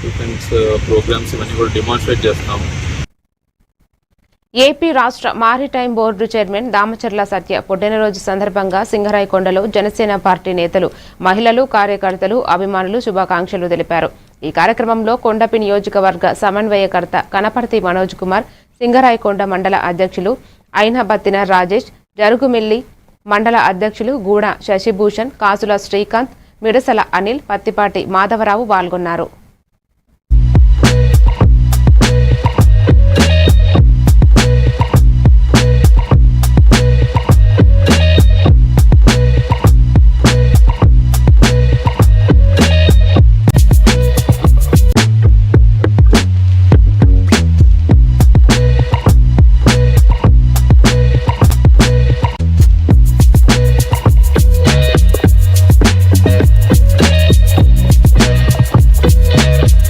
Equipments programmes ఇవన్నీ కూడా demonstrate చేస్తాము. ఏపీ రాష్ట్ర మారిటైమ్ బోర్డు చైర్మన్ దామచర్ల సత్య పుట్టినరోజు సందర్భంగా సింగరాయకొండలో జనసేన పార్టీ నేతలు, మహిళలు, కార్యకర్తలు, అభిమానులు శుభాకాంక్షలు తెలిపారు. ఈ కార్యక్రమంలో కొండపి నియోజకవర్గ సమన్వయకర్త కనపర్తి మనోజ్ కుమార్, సింగరాయకొండ మండల అధ్యక్షులు అయినబత్తిన రాజేష్, జరుగుమిల్లి మండల అధ్యక్షులు గూడ శశిభూషణ్, కాసుల శ్రీకాంత్, మిడసల అనిల్, పత్తిపాటి మాధవరావు పాల్గొన్నారు.